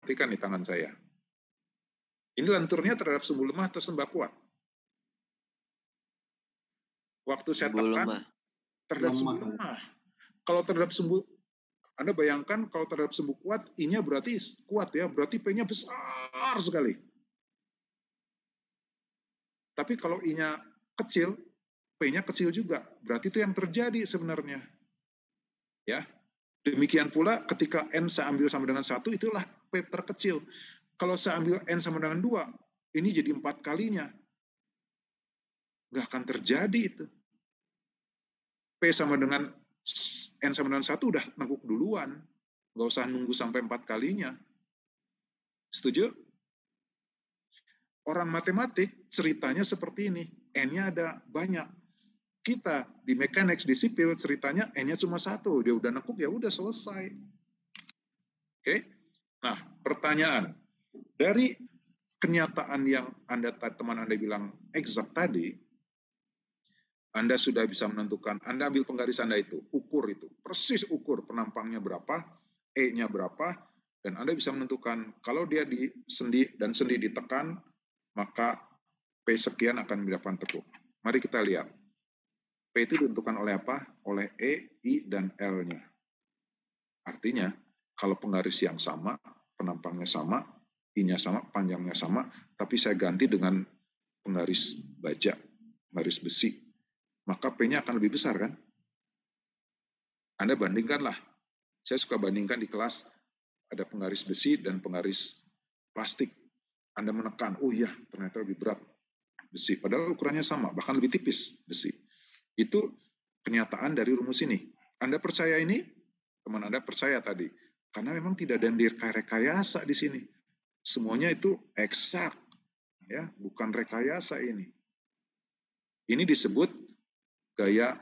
Perhatikan di tangan saya. Ini lenturnya terhadap sumbu lemah atau sumbu kuat? Waktu saya tekan terhadap sumbu lemah. Kalau terhadap sumbu, Anda bayangkan kalau terhadap sumbu kuat, I-nya berarti kuat ya, berarti P-nya besar sekali. Tapi kalau I-nya kecil, P-nya kecil juga. Berarti itu yang terjadi sebenarnya. Ya. Demikian pula ketika N saya ambil sama dengan 1, itulah P terkecil. Kalau saya ambil N sama dengan 2, ini jadi 4 kalinya. Nggak akan terjadi itu. P sama dengan N sama dengan 1 udah nengkuk duluan. Nggak usah nunggu sampai 4 kalinya. Setuju? Orang matematik ceritanya seperti ini. N-nya ada banyak. Kita di mechanics, di sipil, ceritanya N-nya cuma 1. Dia udah nengkuk, ya udah selesai. Oke? Nah, pertanyaan. Dari kenyataan yang teman Anda bilang exact tadi, Anda sudah bisa menentukan, Anda ambil penggaris Anda itu, ukur itu, persis ukur penampangnya berapa, E-nya berapa, dan Anda bisa menentukan kalau dia di sendi dan sendi ditekan, maka P sekian akan mendapatkan tekuk. Mari kita lihat. P itu ditentukan oleh apa? Oleh E, I, dan L-nya. Artinya, kalau penggaris yang sama, penampangnya sama, I-nya sama, panjangnya sama, tapi saya ganti dengan penggaris baja, penggaris besi, maka P-nya akan lebih besar, kan? Anda bandingkanlah. Saya suka bandingkan di kelas, ada penggaris besi dan penggaris plastik. Anda menekan, oh iya, ternyata lebih berat besi. Padahal ukurannya sama, bahkan lebih tipis besi. Itu kenyataan dari rumus ini. Anda percaya ini? Teman Anda percaya tadi. Karena memang tidak ada rekayasa di sini. Semuanya itu eksak. Ya, bukan rekayasa ini. Ini disebut gaya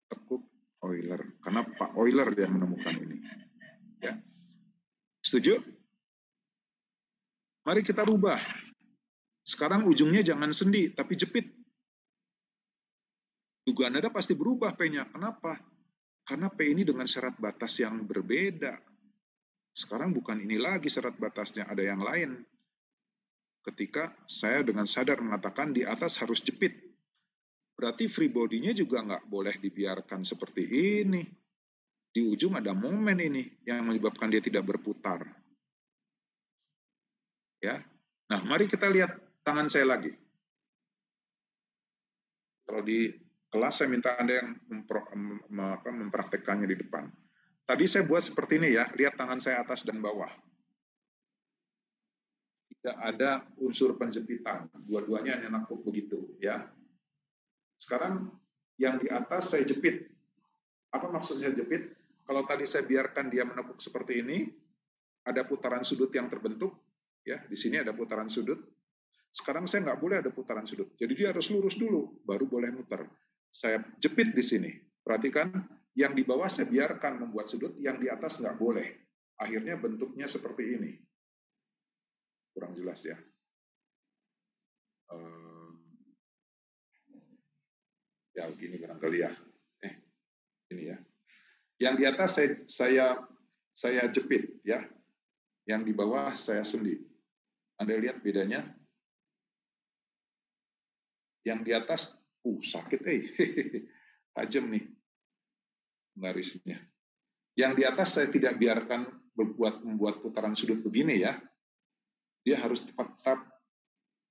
tekuk Euler. Karena Pak Euler yang menemukan ini. Ya. Setuju? Mari kita rubah. Sekarang ujungnya jangan sendi, tapi jepit. Dugaan Anda pasti berubah P-nya. Kenapa? Karena P ini dengan syarat batas yang berbeda. Sekarang bukan ini lagi syarat batasnya, ada yang lain. Ketika saya dengan sadar mengatakan di atas harus jepit. Berarti free body-nya juga nggak boleh dibiarkan seperti ini. Di ujung ada momen ini yang menyebabkan dia tidak berputar. Ya. Nah, mari kita lihat tangan saya lagi. Kalau di kelas saya minta Anda yang mempraktekkannya di depan. Tadi saya buat seperti ini ya, lihat tangan saya atas dan bawah. Tidak ada unsur penjepitan, dua-duanya hanya nangkuk begitu ya. Sekarang yang di atas saya jepit. Apa maksud saya jepit? Kalau tadi saya biarkan dia menekuk seperti ini, ada putaran sudut yang terbentuk, ya di sini ada putaran sudut. Sekarang saya nggak boleh ada putaran sudut, jadi dia harus lurus dulu, baru boleh muter. Saya jepit di sini. Perhatikan, yang di bawah saya biarkan membuat sudut, yang di atas nggak boleh. Akhirnya bentuknya seperti ini. Kurang jelas ya. Ya begini barangkali ya. Ini ya. Yang di atas saya jepit ya. Yang di bawah saya sendi. Anda lihat bedanya? Yang di atas, sakit tajam nih garisnya. Yang di atas saya tidak biarkan membuat putaran sudut begini ya. Dia harus tetap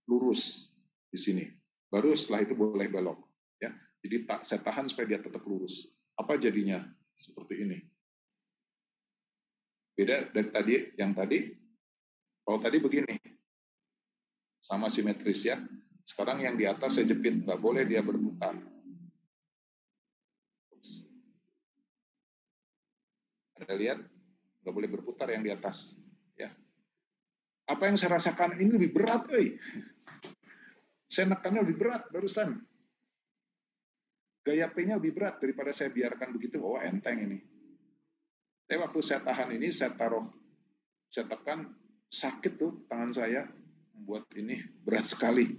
lurus di sini. Baru setelah itu boleh belok. Ya. Jadi saya tahan supaya dia tetap lurus. Apa jadinya? Seperti ini. Beda dari tadi, yang tadi. Kalau tadi begini. Sama simetris ya. Sekarang yang di atas saya jepit. Nggak boleh dia berputar. Anda lihat? Nggak boleh berputar yang di atas. Ya. Apa yang saya rasakan ini lebih berat, Saya nekannya lebih berat barusan. Gaya P-nya lebih berat daripada saya biarkan begitu. Oh, enteng ini. Tapi waktu saya tahan ini, saya tekan, sakit tuh tangan saya. Membuat ini berat sekali.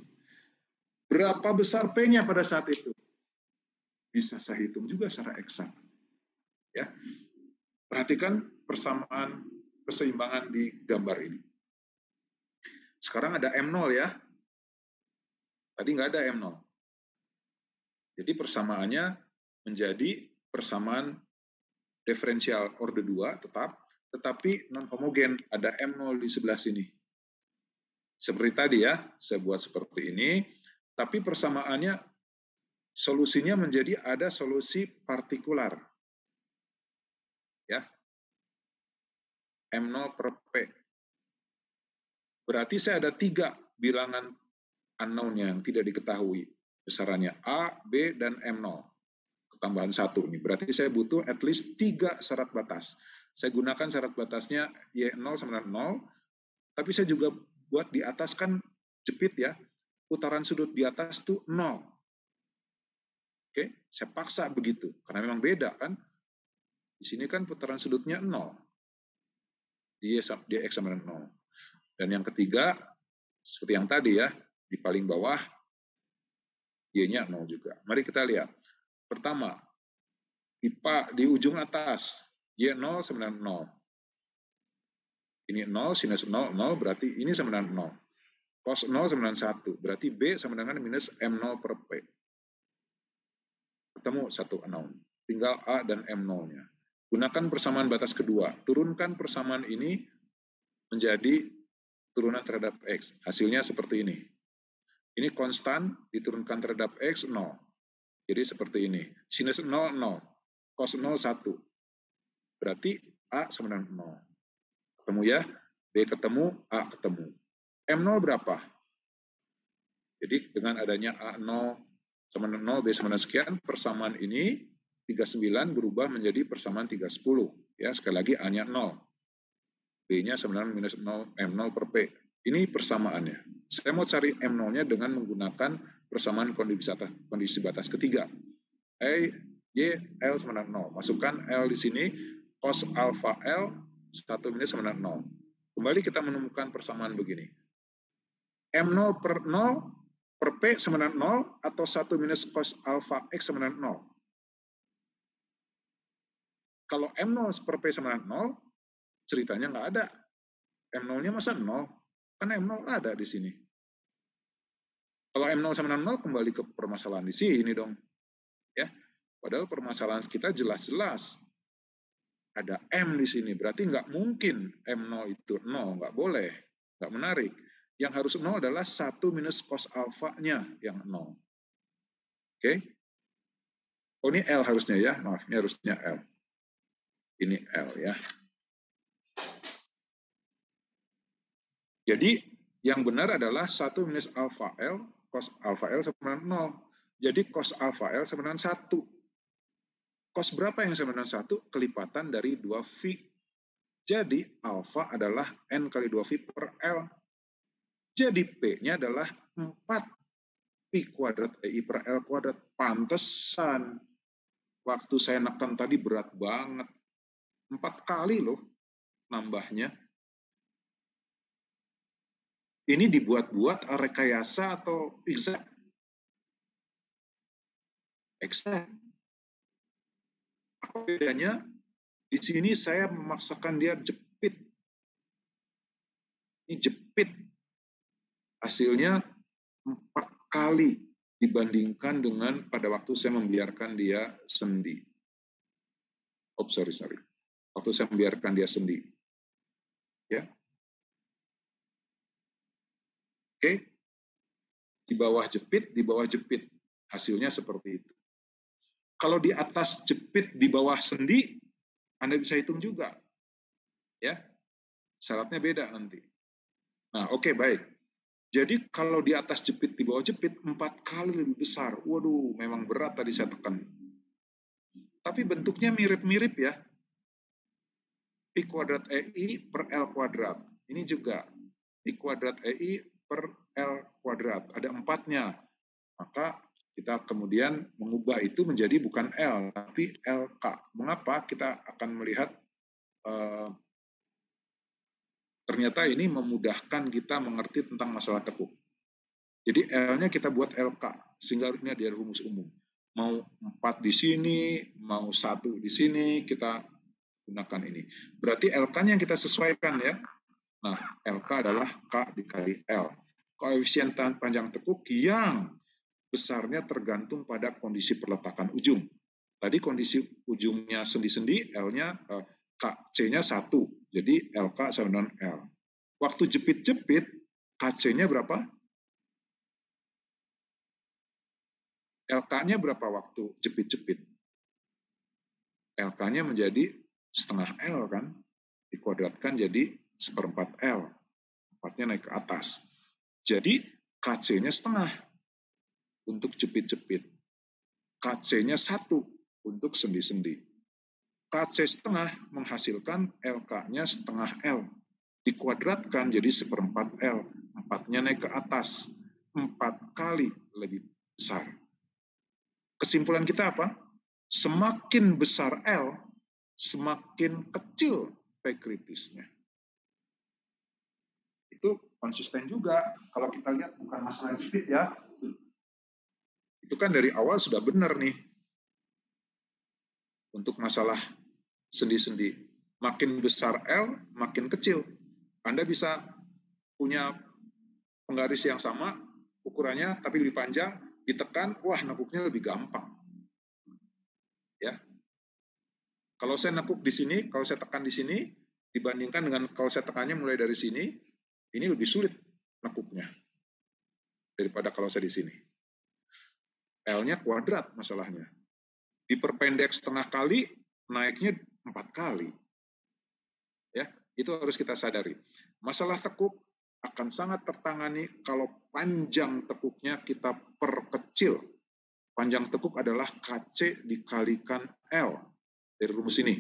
Berapa besar P-nya pada saat itu? Bisa saya hitung juga secara eksak. Ya. Perhatikan persamaan keseimbangan di gambar ini. Sekarang ada M0 ya. Tadi nggak ada M0. Jadi persamaannya menjadi persamaan diferensial orde 2 tetap, tetapi non-homogen, ada M0 di sebelah sini. Seperti tadi ya, saya buat seperti ini, tapi persamaannya, solusinya menjadi ada solusi partikular. Ya, M0 per P. Berarti saya ada 3 bilangan unknown yang tidak diketahui. Besarannya A, B, dan M0. Ketambahan 1 ini. Berarti saya butuh at least 3 syarat batas. Saya gunakan syarat batasnya Y0 sama dengan 0, tapi saya juga buat di atas kan jepit ya. Putaran sudut di atas tuh 0. Oke, saya paksa begitu. Karena memang beda kan. Di sini kan putaran sudutnya 0. Dia X sama dengan 0. Dan yang ketiga, seperti yang tadi ya, di paling bawah, Y-nya 0 juga. Mari kita lihat. Pertama, di ujung atas, Y0 sama dengan 0. Ini 0, sinus 0, 0, berarti ini sama dengan 0. Cos 0 sama dengan 1, berarti B sama dengan minus M0 per P. Ketemu satu unknown. Tinggal A dan M0-nya. Gunakan persamaan batas kedua. Turunkan persamaan ini menjadi turunan terhadap X. Hasilnya seperti ini. Ini konstan, diturunkan terhadap X, 0. Jadi seperti ini. Sinus 0, 0. Cos 0, 1. Berarti A sama dengan 0. Ketemu ya. B ketemu, A ketemu. M0 berapa? Jadi dengan adanya A0 sama dengan 0, B sama dengan sekian, persamaan ini 39 berubah menjadi persamaan 310. Ya, sekali lagi A-nya 0. B-nya sama dengan minus 0, M0 per P. Ini persamaannya. Saya mau cari M0-nya dengan menggunakan persamaan kondisi batas ketiga. Y, L sama dengan 0. Masukkan L di sini, cos alpha L, 1 minus sama dengan 0. Kembali kita menemukan persamaan begini. M0 per 0 per P sama dengan 0, atau 1 minus cos alpha X sama dengan 0. Kalau M0 per P sama dengan 0, ceritanya nggak ada. M0-nya masa 0? Kan M0 ada di sini. Kalau M0 sama dengan 0, kembali ke permasalahan di sini dong. Ya, padahal permasalahan kita jelas-jelas ada M di sini. Berarti nggak mungkin M0 itu 0. Nggak boleh. Nggak menarik. Yang harus 0 adalah 1 minus cos alfa-nya yang 0. Oke? Oh, ini L harusnya ya. Maaf, ini harusnya L. Ini L ya. Jadi yang benar adalah 1 minus alfa L, cos alfa L sama dengan 0. Jadi cos alfa L sama dengan 1. Cos berapa yang sama dengan 1? Kelipatan dari 2V. Jadi alfa adalah N kali 2V per L. Jadi P-nya adalah 4 Pi kuadrat EI per L kuadrat. Pantesan waktu saya nekan tadi berat banget. 4 kali loh nambahnya. Ini dibuat-buat rekayasa atau exact? Exact. Apa bedanya? Di sini saya memaksakan dia jepit. Ini jepit. Hasilnya 4 kali dibandingkan dengan pada waktu saya membiarkan dia sendi. Oh, sorry. Waktu saya membiarkan dia sendi. Ya. Oke. Di bawah jepit. Hasilnya seperti itu. Kalau di atas jepit, di bawah sendi, Anda bisa hitung juga. Ya. Syaratnya beda nanti. Nah, oke, baik. Jadi kalau di atas jepit, di bawah jepit, 4 kali lebih besar. Waduh, memang berat tadi saya tekan. Tapi bentuknya mirip-mirip ya. Pi kuadrat EI per L kuadrat. Ini juga. Pi kuadrat EI per L kuadrat. Ada 4-nya. Maka kita kemudian mengubah itu menjadi bukan L, tapi LK. Mengapa? Kita akan melihat ternyata ini memudahkan kita mengerti tentang masalah tekuk. Jadi L-nya kita buat LK, sehingga ini ada rumus umum. Mau 4 di sini, mau 1 di sini, kita gunakan ini. Berarti LK-nya yang kita sesuaikan ya. Nah, LK adalah K dikali L. Koefisien panjang tekuk yang besarnya tergantung pada kondisi perletakan ujung. Tadi kondisi ujungnya sendi-sendi, L-nya C-nya 1. Jadi LK sama dengan L. Waktu jepit-jepit, KC-nya berapa? LK-nya berapa waktu jepit-jepit? LK-nya menjadi setengah L kan? Dikuadratkan jadi 1/4 L. 4-nya naik ke atas. Jadi KC-nya setengah untuk jepit-jepit. KC-nya 1 untuk sendi-sendi. KC setengah menghasilkan LK-nya setengah L. Dikuadratkan jadi 1/4 L. 4-nya naik ke atas. 4 kali lebih besar. Kesimpulan kita apa? Semakin besar L, semakin kecil P kritisnya. Itu konsisten juga. Kalau kita lihat bukan masalah jepit ya. Itu kan dari awal sudah benar nih. Untuk masalah sendi-sendi. Makin besar L, makin kecil. Anda bisa punya penggaris yang sama, ukurannya tapi lebih panjang, ditekan, wah nekuknya lebih gampang. Ya. Kalau saya nekuk di sini, kalau saya tekan di sini, dibandingkan dengan kalau saya tekannya mulai dari sini, ini lebih sulit nekuknya daripada kalau saya di sini. L-nya kuadrat masalahnya. Diperpendek setengah kali, naiknya 4 kali. Ya, itu harus kita sadari. Masalah tekuk akan sangat tertangani kalau panjang tekuknya kita perkecil. Panjang tekuk adalah KC dikalikan L dari rumus ini.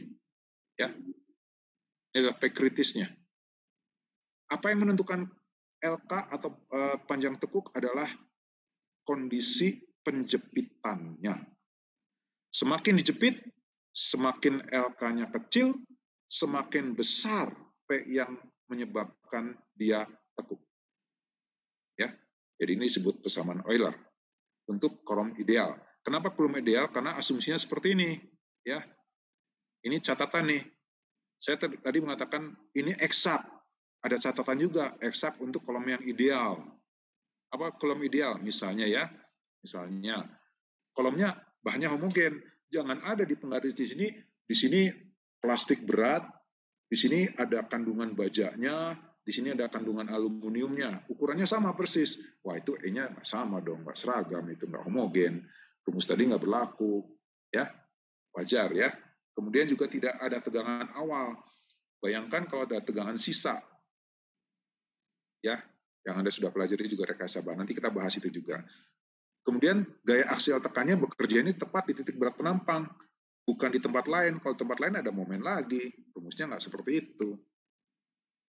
Ya, ini adalah P kritisnya. Apa yang menentukan LK atau panjang tekuk adalah kondisi penjepitannya. Semakin dijepit, semakin LK-nya kecil, semakin besar P yang menyebabkan dia tekuk. Ya, jadi ini disebut persamaan Euler untuk kolom ideal. Kenapa kolom ideal? Karena asumsinya seperti ini. Ya, ini catatan nih. Saya tadi mengatakan ini eksak. Ada catatan juga eksak untuk kolom yang ideal. Apa kolom ideal? Misalnya ya, misalnya kolomnya bahannya homogen. Jangan ada di penggaris di sini plastik berat, di sini ada kandungan bajanya, di sini ada kandungan aluminiumnya. Ukurannya sama persis. Wah itu E-nya nggak sama dong, nggak seragam, itu nggak homogen. Rumus tadi nggak berlaku. Ya, wajar ya. Kemudian juga tidak ada tegangan awal. Bayangkan kalau ada tegangan sisa. Ya, yang Anda sudah pelajari juga rekayasa bahan. Nanti kita bahas itu juga. Kemudian gaya aksial tekannya bekerja ini tepat di titik berat penampang, bukan di tempat lain. Kalau tempat lain ada momen lagi, rumusnya nggak seperti itu.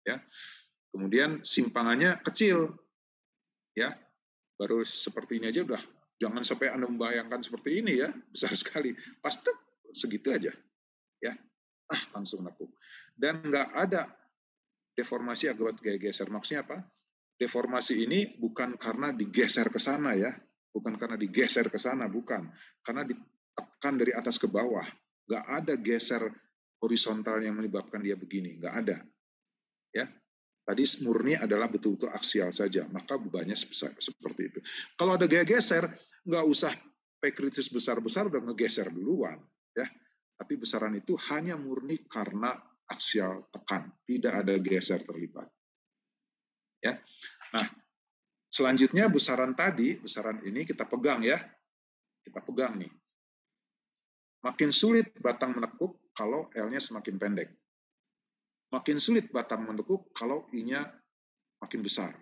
Ya. Kemudian simpangannya kecil, ya. Baru seperti ini aja udah. Jangan sampai Anda membayangkan seperti ini ya, besar sekali. Pasti segitu aja, ya. Langsung nekuk. Dan nggak ada deformasi akibat gaya geser. Maksudnya apa? Deformasi ini bukan karena digeser ke sana ya. Bukan karena digeser ke sana, bukan. Karena ditekan dari atas ke bawah. Nggak ada geser horizontal yang menyebabkan dia begini. Nggak ada. Ya. Tadi murni adalah betul-betul aksial saja. Maka bebannya seperti itu. Kalau ada gaya geser, nggak usah P kritis besar-besar udah ngegeser duluan. Ya. Tapi besaran itu hanya murni karena aksial tekan. Tidak ada geser terlibat. Ya. Nah, selanjutnya besaran tadi, besaran ini kita pegang ya. Kita pegang nih. Makin sulit batang menekuk kalau L-nya semakin pendek. Makin sulit batang menekuk kalau I-nya makin besar.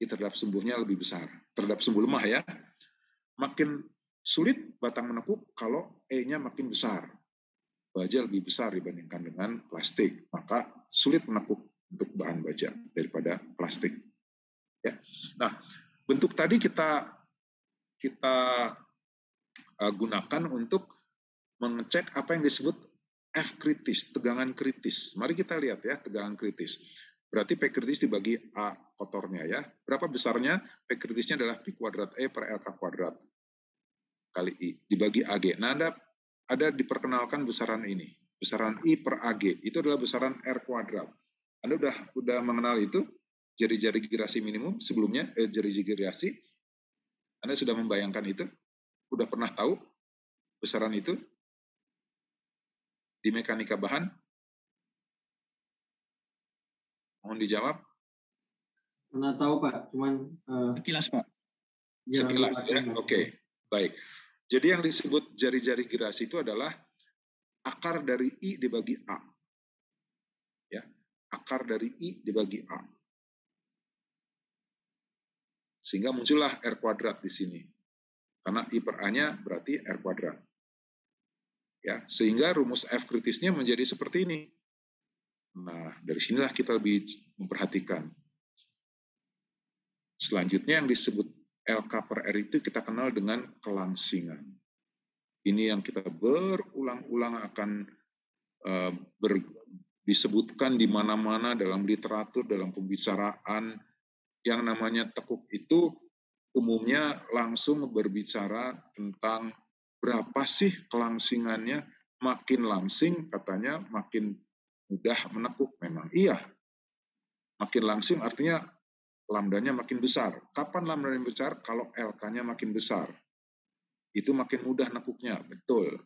I terhadap sumbunya lebih besar. Terhadap sumbu lemah ya. Makin sulit batang menekuk kalau E-nya makin besar. Baja lebih besar dibandingkan dengan plastik. Maka sulit menekuk untuk bahan baja daripada plastik. Ya. Nah, bentuk tadi kita gunakan untuk mengecek apa yang disebut F kritis, tegangan kritis. Mari kita lihat ya, tegangan kritis. Berarti P kritis dibagi A kotornya ya. Berapa besarnya? P kritisnya adalah Pi kuadrat E per LK kuadrat kali I. Dibagi AG. Nah, ada diperkenalkan besaran ini. Besaran I per AG. Itu adalah besaran R kuadrat. Anda udah mengenal itu, jari-jari gerasi minimum sebelumnya, jari-jari gerasi, Anda sudah membayangkan itu? Udah pernah tahu besaran itu di mekanika bahan? Mohon dijawab. Pernah tahu Pak, cuman sekilas Pak. Sekilas ya, oke, baik. Jadi yang disebut jari-jari gerasi itu adalah akar dari I dibagi A. Ya, akar dari I dibagi A. Sehingga muncullah R kuadrat di sini. Karena I per A-nya berarti R kuadrat. Ya, sehingga rumus F kritisnya menjadi seperti ini. Nah, dari sinilah kita lebih memperhatikan. Selanjutnya yang disebut LK per R itu kita kenal dengan kelangsingan. Ini yang kita berulang-ulang akan disebutkan di mana-mana dalam literatur, dalam pembicaraan. Yang namanya tekuk itu umumnya langsung berbicara tentang berapa sih kelangsingannya. Makin langsing katanya makin mudah menekuk. Memang iya. Makin langsing artinya lambdanya makin besar. Kapan lambdanya besar? Kalau LK-nya makin besar. Itu makin mudah nekuknya, betul.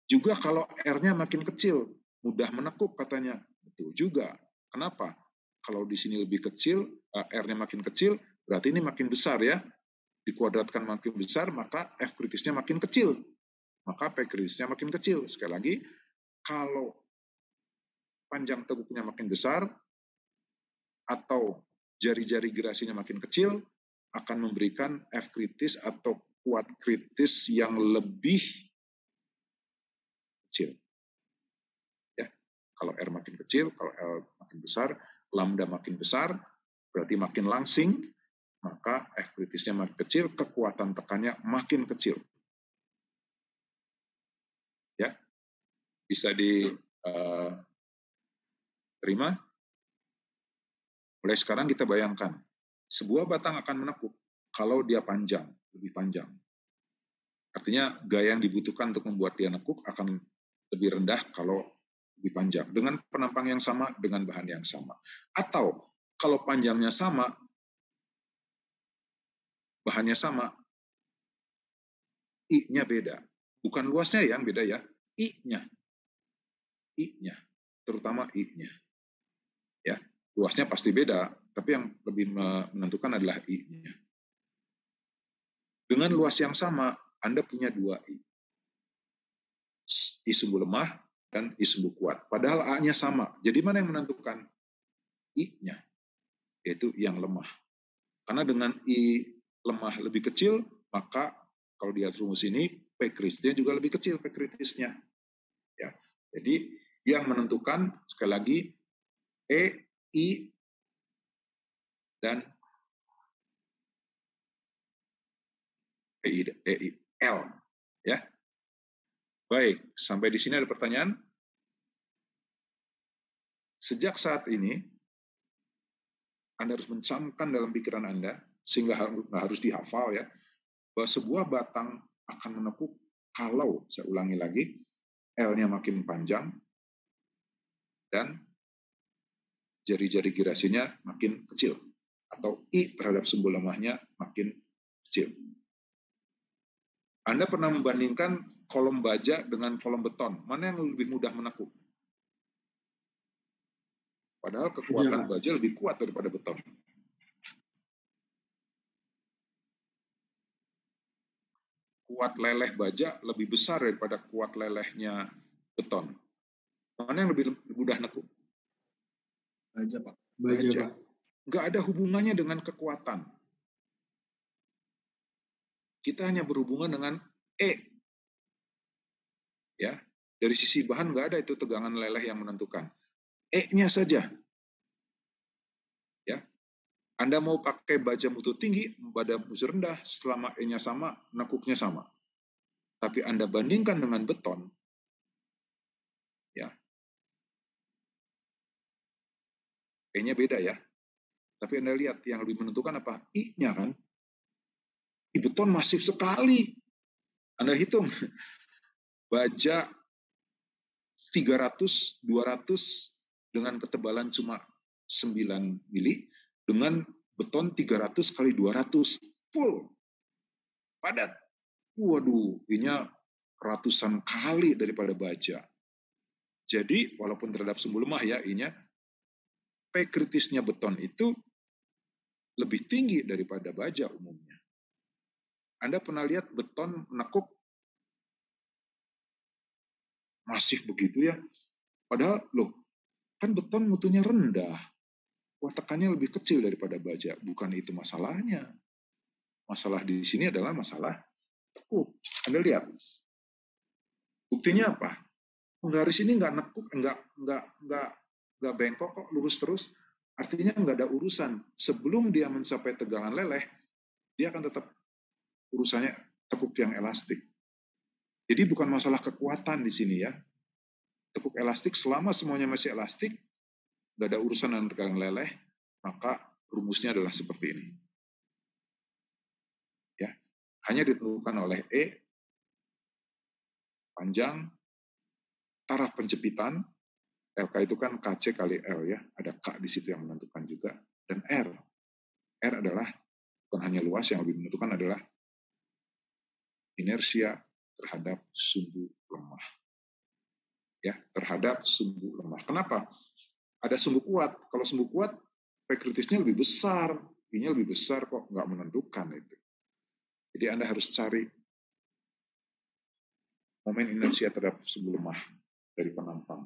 Juga kalau R-nya makin kecil, mudah menekuk katanya. Betul juga. Kenapa? Kalau di sini lebih kecil, R-nya makin kecil, berarti ini makin besar ya. Dikuadratkan makin besar, maka F kritisnya makin kecil. Maka P kritisnya makin kecil. Sekali lagi, kalau panjang tekuknya makin besar, atau jari-jari gerasinya makin kecil, akan memberikan F kritis atau kuat kritis yang lebih kecil. Ya, kalau R makin kecil, kalau L makin besar, lambda makin besar, berarti makin langsing, maka F kritisnya makin kecil, kekuatan tekannya makin kecil. Ya, bisa diterima? Mulai sekarang kita bayangkan, sebuah batang akan menekuk kalau dia panjang, lebih panjang. Artinya gaya yang dibutuhkan untuk membuat dia nekuk akan lebih rendah kalau lebih panjang. Dengan penampang yang sama, dengan bahan yang sama. Atau kalau panjangnya sama, bahannya sama, I-nya beda. Bukan luasnya yang beda ya, I-nya. I-nya, terutama I-nya. Ya, luasnya pasti beda, tapi yang lebih menentukan adalah I-nya. Dengan luas yang sama, Anda punya dua I. I sumbu lemah dan I sumbu kuat. Padahal A-nya sama. Jadi mana yang menentukan? I-nya, yaitu yang lemah. Karena dengan I lemah lebih kecil, maka kalau di rumus ini, P kritisnya juga lebih kecil, P kritisnya. Ya. Jadi yang menentukan, sekali lagi, E, I, dan L. Ya. Baik, sampai di sini ada pertanyaan? Sejak saat ini, Anda harus mencamkan dalam pikiran Anda, sehingga nggak harus dihafal ya, bahwa sebuah batang akan menekuk kalau, saya ulangi lagi, L-nya makin panjang, dan jari-jari gerasinya makin kecil, atau I terhadap sumbu lemahnya makin kecil. Anda pernah membandingkan kolom baja dengan kolom beton. Mana yang lebih mudah menekuk? Padahal kekuatan baja lebih kuat daripada beton. Kuat leleh baja lebih besar daripada kuat lelehnya beton. Mana yang lebih mudah nekuk? Baja, Pak. Baja. Nggak ada hubungannya dengan kekuatan. Kita hanya berhubungan dengan E. Ya, dari sisi bahan nggak ada itu tegangan leleh yang menentukan. E-nya saja. Ya, Anda mau pakai baja mutu tinggi, baja mutu rendah, selama E-nya sama, nekuknya sama. Tapi Anda bandingkan dengan beton, ya, E-nya beda ya. Tapi Anda lihat yang lebih menentukan apa? I-nya kan. Di beton masif sekali. Anda hitung, baja 300, 200 dengan ketebalan cuma 9 mili dengan beton 300 kali 200 full padat. Waduh, ini ratusan kali daripada baja. Jadi walaupun terhadap sumbu lemah ya, ini P kritisnya beton itu lebih tinggi daripada baja umumnya. Anda pernah lihat beton menekuk masif begitu ya? Padahal loh, kan beton mutunya rendah. Wah, tekannya lebih kecil daripada baja. Bukan itu masalahnya. Masalah di sini adalah masalah tekuk. Anda lihat. Buktinya apa? Penggaris ini nggak nekuk, nggak bengkok kok, lurus terus. Artinya nggak ada urusan. Sebelum dia mencapai tegangan leleh, dia akan tetap urusannya tekuk yang elastik. Jadi bukan masalah kekuatan di sini ya. Tekuk elastik selama semuanya masih elastik, nggak ada urusan dengan tegangan leleh, maka rumusnya adalah seperti ini. Ya, hanya ditentukan oleh E, panjang, taraf penjepitan, LK itu kan KC kali L ya, ada K di situ yang menentukan juga, dan R. R adalah bukan hanya luas, yang lebih menentukan adalah inersia terhadap sumbu lemah. Ya, terhadap sumbu lemah. Kenapa? Ada sumbu kuat. Kalau sumbu kuat, P kritisnya lebih besar. I-nya lebih besar kok, nggak menentukan itu. Jadi Anda harus cari momen inersia terhadap sumbu lemah dari penampang.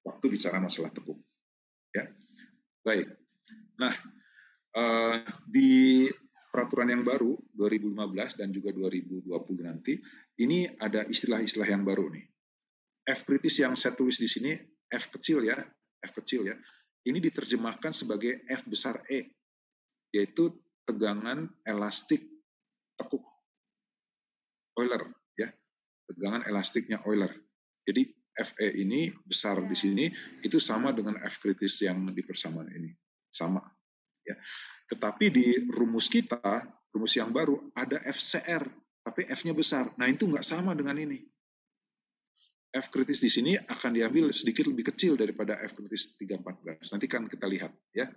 Waktu bicara masalah tekuk. Ya, baik. Nah, di peraturan yang baru 2015 dan juga 2020 nanti, ini ada istilah-istilah yang baru nih. F kritis yang saya tulis di sini, F kecil ya, ini diterjemahkan sebagai F besar E, yaitu tegangan elastik tekuk. Euler ya, tegangan elastiknya Euler. Jadi FE ini besar di sini itu sama dengan F kritis yang di persamaan ini, sama ya. Tetapi di rumus kita, rumus yang baru ada FCR, tapi F-nya besar. Nah itu nggak sama dengan ini. F kritis di sini akan diambil sedikit lebih kecil daripada F kritis 314. Nanti kan kita lihat ya.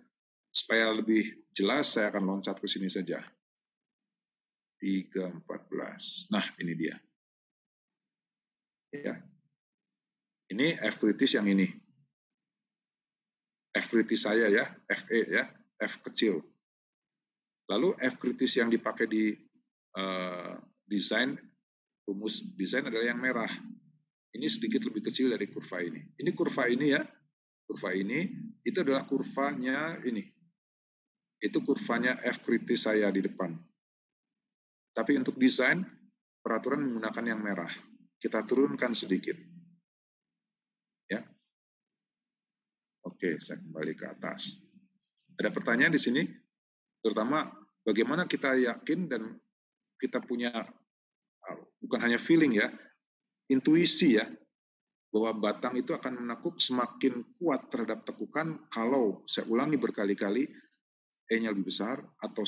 Supaya lebih jelas saya akan loncat ke sini saja. 314. Nah, ini dia. Ya. Ini F kritis yang ini. F kritis saya ya, FE ya, F kecil. Lalu F kritis yang dipakai di desain, rumus desain adalah yang merah. Ini sedikit lebih kecil dari kurva ini. Ini kurva ini ya, kurva ini, itu adalah kurvanya ini. Itu kurvanya F kritis saya di depan. Tapi untuk desain, peraturan menggunakan yang merah. Kita turunkan sedikit. Ya. Oke, saya kembali ke atas. Ada pertanyaan di sini? Terutama bagaimana kita yakin dan kita punya, bukan hanya feeling ya, intuisi ya, bahwa batang itu akan menekuk semakin kuat terhadap tekukan kalau, saya ulangi berkali-kali, E-nya lebih besar, atau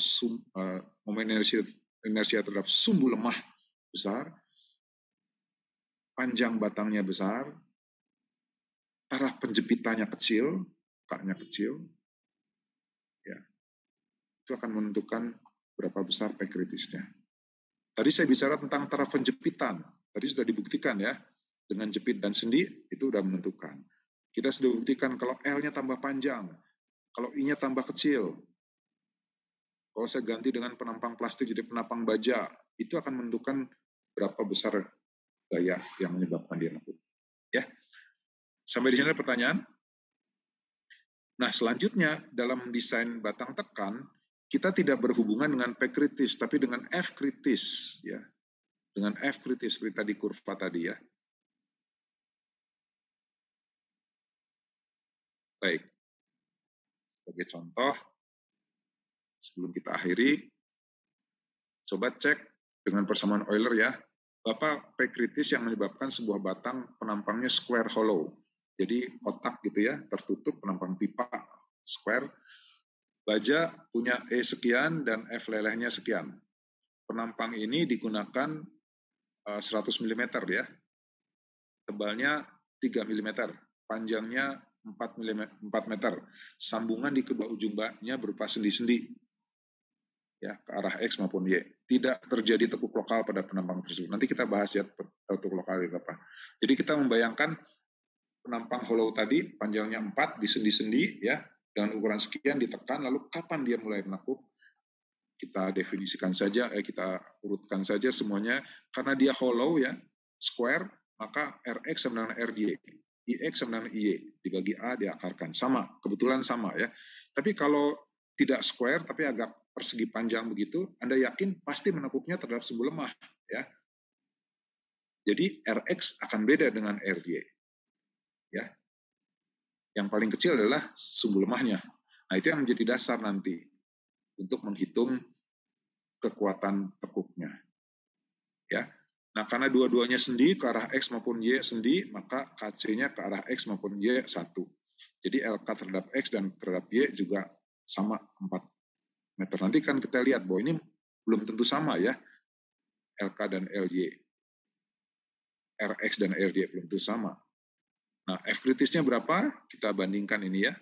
momen inersia terhadap sumbu lemah besar, panjang batangnya besar, taraf penjepitannya kecil, K-nya kecil, ya, itu akan menentukan berapa besar P kritisnya. Tadi saya bicara tentang taraf penjepitan, tadi sudah dibuktikan ya, dengan jepit dan sendi itu sudah menentukan. Kita sudah buktikan kalau L-nya tambah panjang, kalau I-nya tambah kecil. Kalau saya ganti dengan penampang plastik jadi penampang baja, itu akan menentukan berapa besar gaya yang menyebabkan dia nekuk. Ya, sampai di sini ada pertanyaan. Nah, selanjutnya dalam desain batang tekan, kita tidak berhubungan dengan P kritis, tapi dengan F kritis, ya, dengan F kritis seperti tadi kurva tadi ya. Baik, sebagai contoh, sebelum kita akhiri, coba cek dengan persamaan Euler ya, Bapak P kritis yang menyebabkan sebuah batang penampangnya square hollow. Jadi kotak gitu ya, tertutup penampang pipa square. Baja punya E sekian dan F lelehnya sekian. Penampang ini digunakan 100 mm ya. Tebalnya 3 mm, panjangnya 4 meter. Sambungan di kedua ujung baknya berupa sendi-sendi ya ke arah X maupun Y. Tidak terjadi tekuk lokal pada penampang tersebut. Nanti kita bahas ya tekuk lokal itu apa. Jadi kita membayangkan penampang hollow tadi panjangnya 4 di sendi-sendi ya dengan ukuran sekian ditekan, lalu kapan dia mulai menekuk? Kita definisikan saja, kita urutkan saja semuanya. Karena dia hollow ya, square, maka Rx sama dengan Ry, Ix sama dengan Iy, dibagi A diakarkan. Sama, kebetulan sama ya. Tapi kalau tidak square, tapi agak persegi panjang begitu, Anda yakin pasti menekuknya terhadap sumbu lemah ya. Jadi Rx akan beda dengan Ry. Ya. Yang paling kecil adalah sumbu lemahnya. Nah, itu yang menjadi dasar nanti untuk menghitung kekuatan tekuknya. Ya. Nah, karena dua-duanya sendi ke arah X maupun Y sendi, maka KC-nya ke arah X maupun Y 1. Jadi LK terhadap X dan terhadap Y juga sama 4 meter. Nanti kan kita lihat bahwa ini belum tentu sama ya. LK dan LY. Rx dan RY belum tentu sama. Nah, F kritisnya berapa? Kita bandingkan ini ya.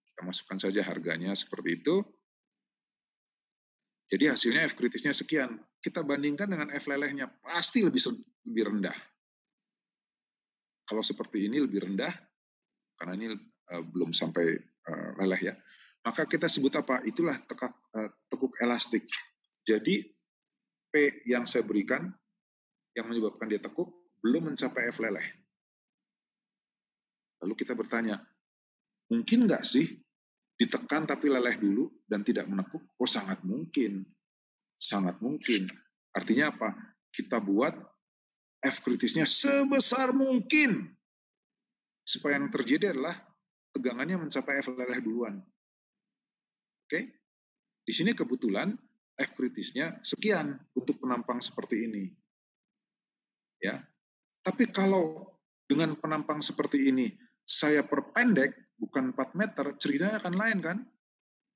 Kita masukkan saja harganya seperti itu. Jadi hasilnya F kritisnya sekian. Kita bandingkan dengan F lelehnya, pasti lebih rendah. Kalau seperti ini lebih rendah, karena ini belum sampai leleh ya. Maka kita sebut apa? Itulah tekuk elastik. Jadi P yang saya berikan, yang menyebabkan dia tekuk, belum mencapai F leleh. Lalu kita bertanya, mungkin nggak sih ditekan tapi leleh dulu dan tidak menekuk? Oh, sangat mungkin. Sangat mungkin. Artinya apa? Kita buat F kritisnya sebesar mungkin. Supaya yang terjadi adalah tegangannya mencapai F leleh duluan. Oke? Di sini kebetulan F kritisnya sekian untuk penampang seperti ini. Ya. Tapi kalau dengan penampang seperti ini saya perpendek, bukan 4 meter, ceritanya akan lain kan?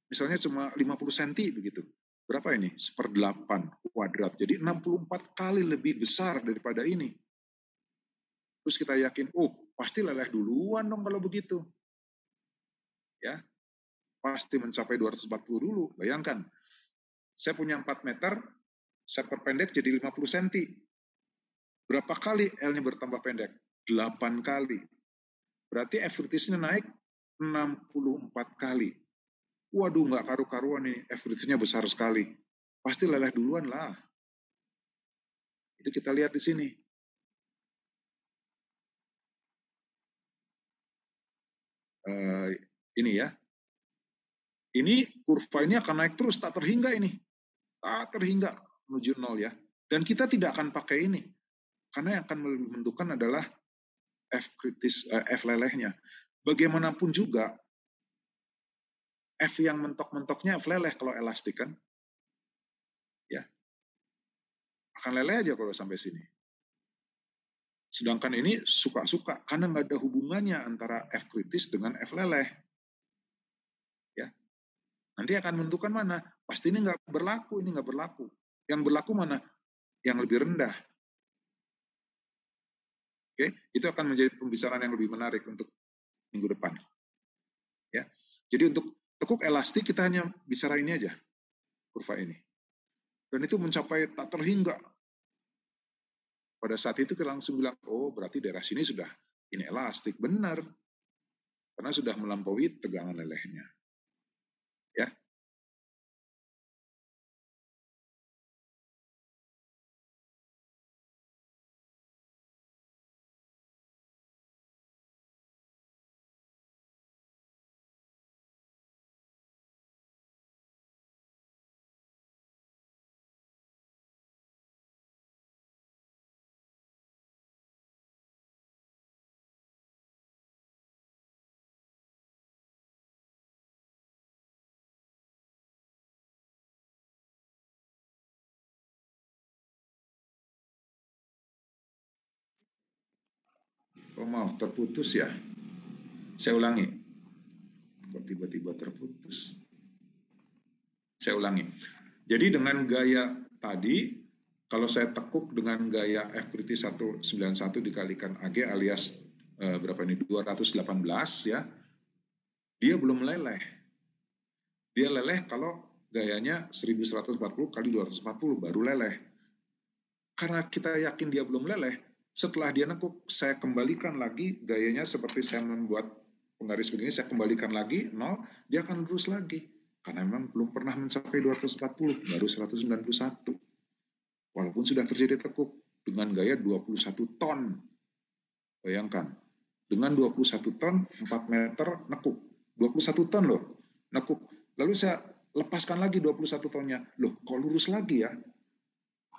Misalnya cuma 50 cm begitu. Berapa ini? 1/8 kuadrat. Jadi 64 kali lebih besar daripada ini. Terus kita yakin, oh pasti leleh duluan dong kalau begitu. Ya, pasti mencapai 240 dulu. Bayangkan, saya punya 4 meter, saya perpendek jadi 50 cm. Berapa kali L-nya bertambah pendek? 8 kali. Berarti F kritisnya naik 64 kali. Waduh, nggak karu-karuan nih, F kritisnya besar sekali. Pasti leleh duluan lah. Itu kita lihat di sini. Ini ya. Ini kurva ini akan naik terus, tak terhingga ini. Tak terhingga menuju 0 ya. Dan kita tidak akan pakai ini. Karena yang akan menentukan adalah F kritis, F lelehnya. Bagaimanapun juga, F yang mentok-mentoknya F leleh kalau elastik kan. Ya. Akan leleh aja kalau sampai sini. Sedangkan ini suka-suka karena nggak ada hubungannya antara F kritis dengan F leleh. Ya. Nanti akan menentukan mana. Pasti ini nggak berlaku, ini nggak berlaku. Yang berlaku mana? Yang lebih rendah. Oke, itu akan menjadi pembicaraan yang lebih menarik untuk minggu depan. Ya. Jadi untuk tekuk elastik kita hanya bicara ini aja, kurva ini. Dan itu mencapai tak terhingga. Pada saat itu kita langsung bilang, oh berarti daerah sini sudah ini elastik. Benar. Karena sudah melampaui tegangan lelehnya. Ya. Oh maaf, terputus ya. Saya ulangi. Kok tiba-tiba terputus? Saya ulangi. Jadi dengan gaya tadi, kalau saya tekuk dengan gaya F kritis 191 dikalikan AG alias berapa ini 218 ya, dia belum meleleh. Dia leleh kalau gayanya 1140 kali 240 baru leleh. Karena kita yakin dia belum leleh, setelah dia nekuk, saya kembalikan lagi gayanya seperti saya membuat penggaris begini, saya kembalikan lagi 0, dia akan lurus lagi. Karena memang belum pernah mencapai 240, baru 191. Walaupun sudah terjadi tekuk dengan gaya 21 ton. Bayangkan, dengan 21 ton, 4 meter nekuk. 21 ton loh, nekuk. Lalu saya lepaskan lagi 21 tonnya. Loh, kok lurus lagi ya?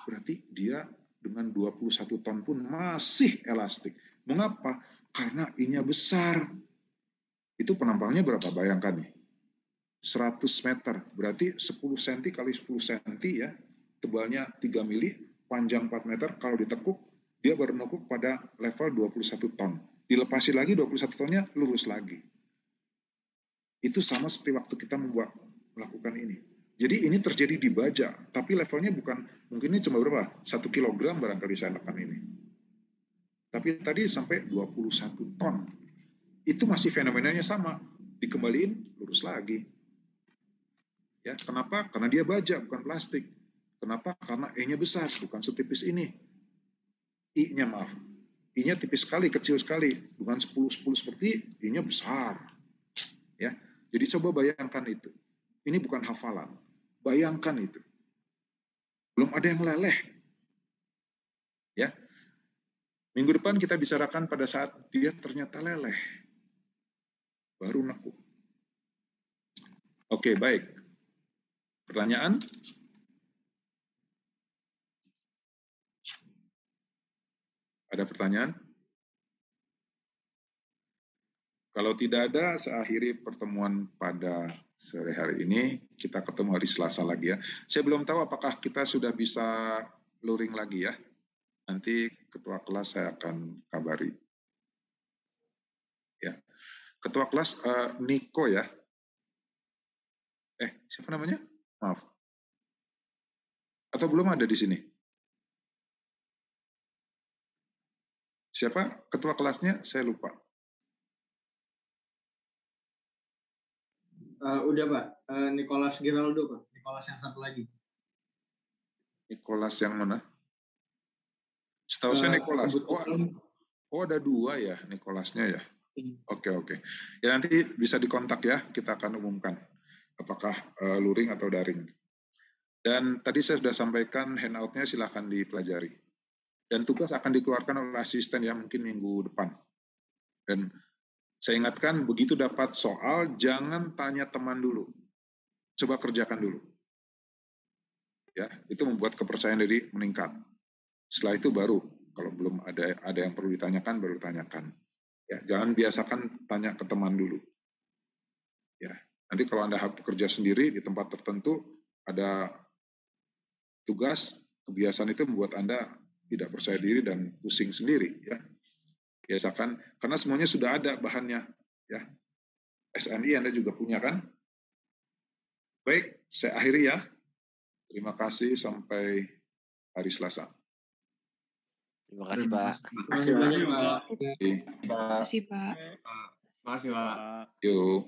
Berarti dia dengan 21 ton pun masih elastik. Mengapa? Karena I-nya besar. Itu penampangnya berapa? Bayangkan nih. 100 meter, berarti 10 cm kali 10 cm ya, tebalnya 3 mili, panjang 4 meter, kalau ditekuk, dia baru nekuk pada level 21 ton. Dilepasi lagi 21 tonnya, lurus lagi. Itu sama seperti waktu kita melakukan ini. Jadi ini terjadi di baja, tapi levelnya bukan, mungkin ini cuma berapa? 1 kilogram barangkali saya lakukan ini. Tapi tadi sampai 21 ton. Itu masih fenomenanya sama. Dikembaliin, lurus lagi. Ya, kenapa? Karena dia baja, bukan plastik. Kenapa? Karena E-nya besar, bukan setipis ini. I-nya maaf. I-nya tipis sekali, kecil sekali. Bukan 10-10 seperti, I-nya besar. Ya, jadi coba bayangkan itu. Ini bukan hafalan. Bayangkan itu. Belum ada yang leleh. Ya. Minggu depan kita bicarakan pada saat dia ternyata leleh. Baru nekuk. Oke, baik. Pertanyaan? Ada pertanyaan? Kalau tidak ada, saya akhiri pertemuan pada sore hari ini. Kita ketemu hari Selasa lagi ya. Saya belum tahu apakah kita sudah bisa luring lagi ya. Nanti ketua kelas saya akan kabari. Ya. Ketua kelas Niko ya. Siapa namanya? Maaf. Atau belum ada di sini? Siapa ketua kelasnya? Saya lupa. Udah Pak, Nicholas Giraldo Pak, Nicholas yang satu lagi. Nicholas yang mana? Setahu saya Nicholas. Oh ada 2 ya Nicholasnya ya. Oke. Ya nanti bisa dikontak ya, kita akan umumkan apakah luring atau daring. Dan tadi saya sudah sampaikan handout-nya, silahkan dipelajari. Dan tugas akan dikeluarkan oleh asisten ya mungkin minggu depan. Dan saya ingatkan begitu dapat soal jangan tanya teman dulu. Coba kerjakan dulu. Ya, itu membuat kepercayaan diri meningkat. Setelah itu baru kalau belum ada yang perlu ditanyakan baru tanyakan. Ya, jangan biasakan tanya ke teman dulu. Ya, nanti kalau Anda bekerja sendiri di tempat tertentu ada tugas, kebiasaan itu membuat Anda tidak percaya diri dan pusing sendiri ya. Biasakan karena semuanya sudah ada bahannya ya. SNI Anda juga punya kan? Baik, saya akhiri ya. Terima kasih sampai hari Selasa. Terima kasih Pak. Terima kasih Pak. Terima kasih Pak. Terima kasih Pak. Yuk.